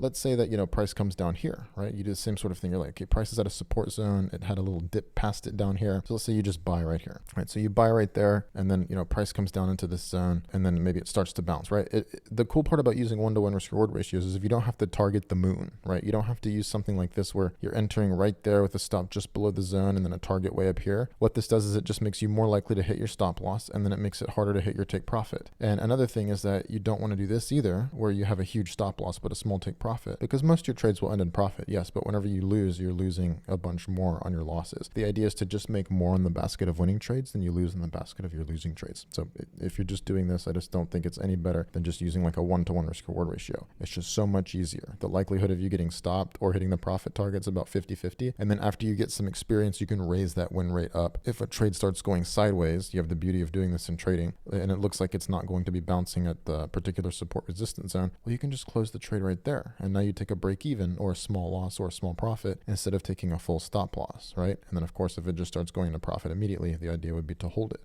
let's say that, price comes down here, right? You do the same sort of thing. You're like, okay, price is at a support zone. It had a little dip past it down here. So let's say you just buy right here, right? So you buy right there, and then, price comes down into this zone, and then maybe it starts to bounce, right? The cool part about using 1-to-1 risk reward ratios is if you don't have to target the moon, right? You don't have to use something like this where you're entering right there with a stop just below the zone and then a target way up here. What this does is it just makes you more likely to hit your stop loss, and then it makes it harder to hit your take profit. And another thing is that you don't want to do this either, where you have a huge stop loss but a small take profit, because most of your trades will end in profit, yes, but whenever you lose, you're losing a bunch more on your losses. The idea is to just make more in the basket of winning trades than you lose in the basket of your losing trades. So if you're just doing this, I just don't think it's any better than just using like a 1-to-1 risk reward ratio. It's just so much easier. The likelihood of you getting stopped or hitting the profit target's about 50-50. And then after you get some experience, you can raise that win rate up. If a trade starts going sideways, you have the beauty of doing this in trading, and it looks like it's not going to be bouncing at the particular support resistance zone, well, you can just close the trade right there. And now you take a break even or a small loss or a small profit instead of taking a full stop loss, right? And then of course, if it just starts going into profit immediately, the idea would be to hold it.